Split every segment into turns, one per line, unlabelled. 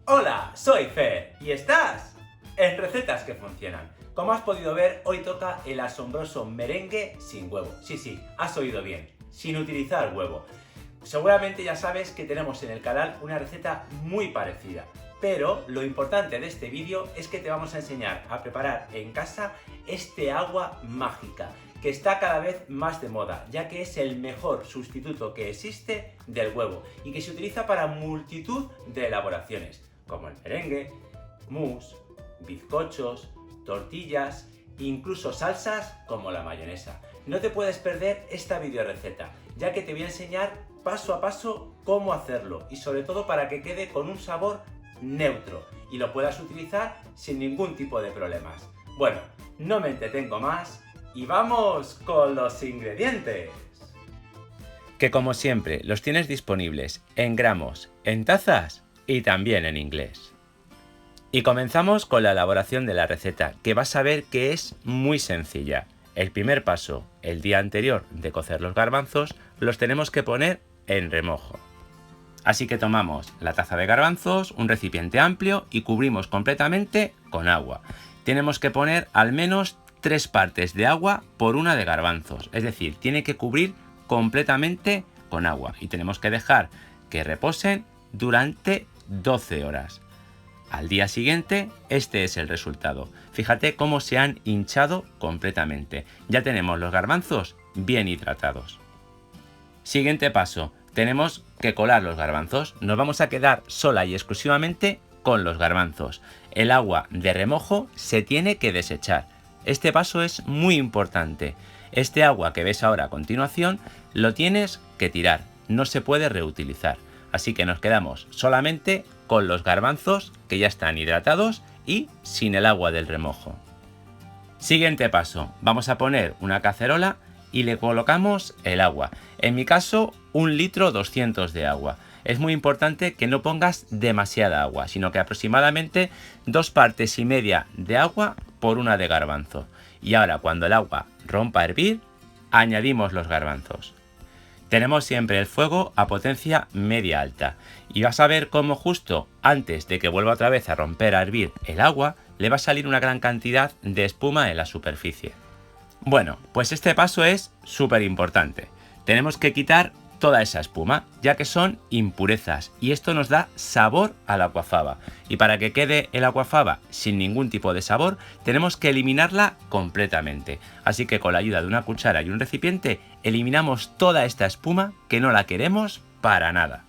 Hola, soy Fer y estás en Recetas que Funcionan. Como has podido ver, hoy toca el asombroso merengue sin huevo. Sí, has oído bien, sin utilizar huevo. Seguramente ya sabes que tenemos en el canal una receta muy parecida, pero lo importante de este vídeo es que te vamos a enseñar a preparar en casa este agua mágica, que está cada vez más de moda, ya que es el mejor sustituto que existe del huevo y que se utiliza para multitud de elaboraciones, como el merengue, mousse, bizcochos, tortillas, incluso salsas como la mayonesa. No te puedes perder esta video receta, ya que te voy a enseñar paso a paso cómo hacerlo y sobre todo para que quede con un sabor neutro y lo puedas utilizar sin ningún tipo de problemas. Bueno, no me entretengo más y vamos con los ingredientes. Que como siempre los tienes disponibles en gramos, en tazas y también en inglés. Y comenzamos con la elaboración de la receta, que vas a ver que es muy sencilla. El primer paso, el día anterior de cocer los garbanzos, los tenemos que poner en remojo. Así que tomamos la taza de garbanzos, un recipiente amplio y cubrimos completamente con agua. Tenemos que poner al menos 3 partes de agua por una de garbanzos, es decir, tiene que cubrir completamente con agua y tenemos que dejar que reposen durante 12 horas. Al día siguiente, este es el resultado. Fíjate cómo se han hinchado completamente. Ya tenemos los garbanzos bien hidratados. Siguiente paso, tenemos que colar los garbanzos. Nos vamos a quedar sola y exclusivamente con los garbanzos. El agua de remojo se tiene que desechar. Este paso es muy importante. Este agua que ves ahora a continuación lo tienes que tirar. No se puede reutilizar. Así que nos quedamos solamente con los garbanzos que ya están hidratados y sin el agua del remojo. Siguiente paso, vamos a poner una cacerola y le colocamos el agua. En mi caso, 1 litro 200 de agua. Es muy importante que no pongas demasiada agua, sino que aproximadamente 2 partes y media de agua por una de garbanzo. Y ahora cuando el agua rompa a hervir, añadimos los garbanzos. Tenemos siempre el fuego a potencia media alta y vas a ver cómo justo antes de que vuelva otra vez a romper a hervir el agua, le va a salir una gran cantidad de espuma en la superficie. Bueno, pues este paso es súper importante. Tenemos que quitar toda esa espuma, ya que son impurezas y esto nos da sabor a la aquafaba. Y para que quede el aquafaba sin ningún tipo de sabor, tenemos que eliminarla completamente. Así que con la ayuda de una cuchara y un recipiente, eliminamos toda esta espuma que no la queremos para nada.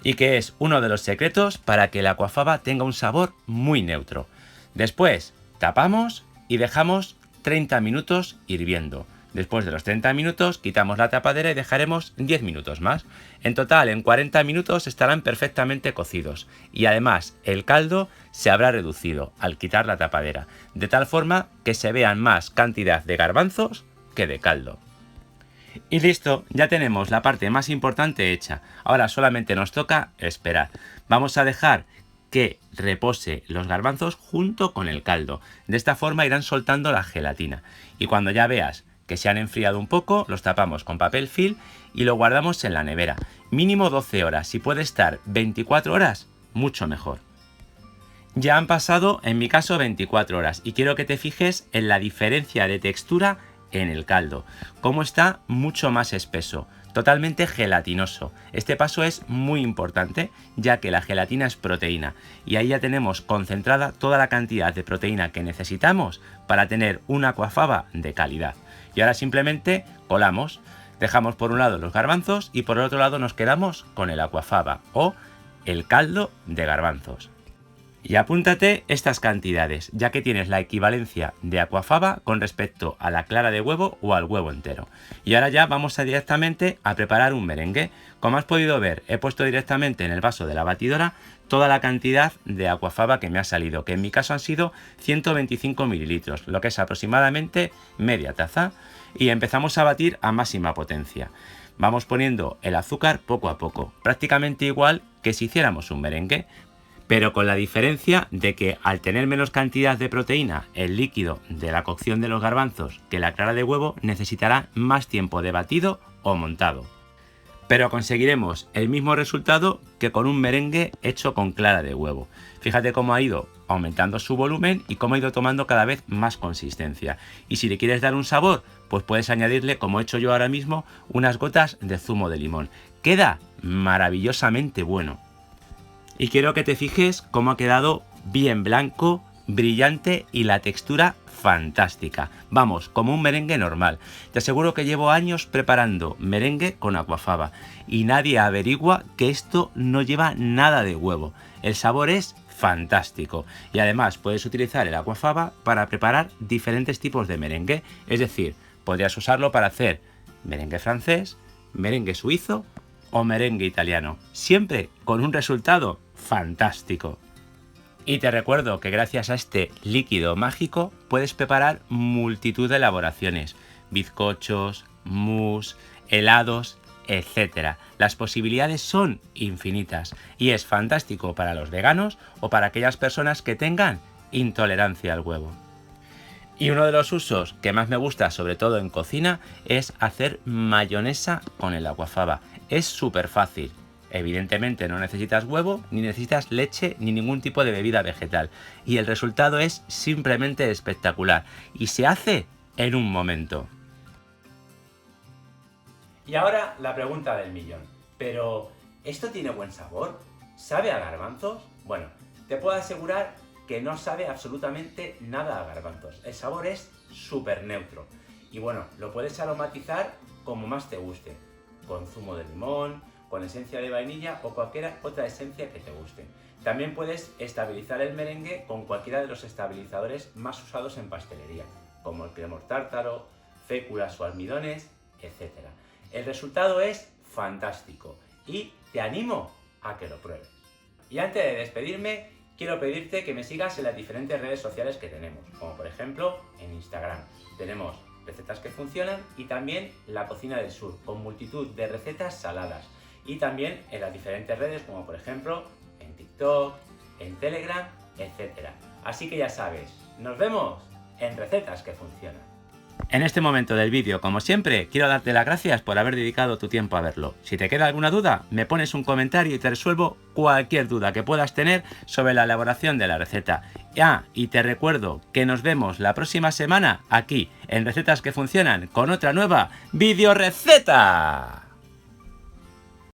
Y que es uno de los secretos para que la aquafaba tenga un sabor muy neutro. Después, tapamos y dejamos 30 minutos hirviendo. Después de los 30 minutos quitamos la tapadera y dejaremos 10 minutos más. En total, en 40 minutos estarán perfectamente cocidos. Y además, el caldo se habrá reducido al quitar la tapadera, de tal forma que se vean más cantidad de garbanzos que de caldo. Y listo, ya tenemos la parte más importante hecha. Ahora solamente nos toca esperar. Vamos a dejar que repose los garbanzos junto con el caldo. De esta forma irán soltando la gelatina. Y cuando ya veas que se han enfriado un poco, los tapamos con papel film y lo guardamos en la nevera. Mínimo 12 horas, si puede estar 24 horas, mucho mejor. Ya han pasado, en mi caso, 24 horas y quiero que te fijes en la diferencia de textura en el caldo. Cómo está mucho más espeso, totalmente gelatinoso. Este paso es muy importante, ya que la gelatina es proteína y ahí ya tenemos concentrada toda la cantidad de proteína que necesitamos para tener una aquafaba de calidad. Y ahora simplemente colamos, dejamos por un lado los garbanzos y por el otro lado nos quedamos con el aquafaba o el caldo de garbanzos. Y apúntate estas cantidades, ya que tienes la equivalencia de aquafaba con respecto a la clara de huevo o al huevo entero. Y ahora ya vamos directamente a preparar un merengue. Como has podido ver, he puesto directamente en el vaso de la batidora toda la cantidad de aquafaba que me ha salido, que en mi caso han sido 125 mililitros, lo que es aproximadamente media taza. Y empezamos a batir a máxima potencia. Vamos poniendo el azúcar poco a poco, prácticamente igual que si hiciéramos un merengue, pero con la diferencia de que al tener menos cantidad de proteína el líquido de la cocción de los garbanzos que la clara de huevo necesitará más tiempo de batido o montado. pero conseguiremos el mismo resultado que con un merengue hecho con clara de huevo. Fíjate cómo ha ido aumentando su volumen y cómo ha ido tomando cada vez más consistencia. Y si le quieres dar un sabor, pues puedes añadirle, como he hecho yo ahora mismo, unas gotas de zumo de limón. Queda maravillosamente bueno. Y quiero que te fijes cómo ha quedado bien blanco, brillante y la textura fantástica. Vamos, como un merengue normal. Te aseguro que llevo años preparando merengue con aquafaba y nadie averigua que esto no lleva nada de huevo. El sabor es fantástico y además puedes utilizar el aquafaba para preparar diferentes tipos de merengue. Es decir, podrías usarlo para hacer merengue francés, merengue suizo o merengue italiano, siempre con un resultado fantástico. Y te recuerdo que gracias a este líquido mágico puedes preparar multitud de elaboraciones, bizcochos, mousse, helados, etc. Las posibilidades son infinitas y es fantástico para los veganos o para aquellas personas que tengan intolerancia al huevo. Y uno de los usos que más me gusta, sobre todo en cocina, es hacer mayonesa con el aquafaba. Es súper fácil. Evidentemente no necesitas huevo, ni necesitas leche, ni ningún tipo de bebida vegetal. Y el resultado es simplemente espectacular. Y se hace en un momento. Y ahora la pregunta del millón. ¿Pero esto tiene buen sabor? ¿Sabe a garbanzos? Bueno, te puedo asegurar que no sabe absolutamente nada a garbanzos. El sabor es súper neutro. Y bueno, lo puedes aromatizar como más te guste. Con zumo de limón, con esencia de vainilla o cualquier otra esencia que te guste. También puedes estabilizar el merengue con cualquiera de los estabilizadores más usados en pastelería, como el cremor tártaro, féculas o almidones, etc. El resultado es fantástico y te animo a que lo pruebes. Y antes de despedirme, quiero pedirte que me sigas en las diferentes redes sociales que tenemos, como por ejemplo en Instagram. Tenemos Recetas que Funcionan y también La Cocina del Sur, con multitud de recetas saladas. Y también en las diferentes redes, como por ejemplo en TikTok, en Telegram, etc. Así que ya sabes, nos vemos en Recetas que Funcionan. En este momento del vídeo, como siempre, quiero darte las gracias por haber dedicado tu tiempo a verlo. Si te queda alguna duda, me pones un comentario y te resuelvo cualquier duda que puedas tener sobre la elaboración de la receta. Y te recuerdo que nos vemos la próxima semana aquí en Recetas que Funcionan con otra nueva videoreceta.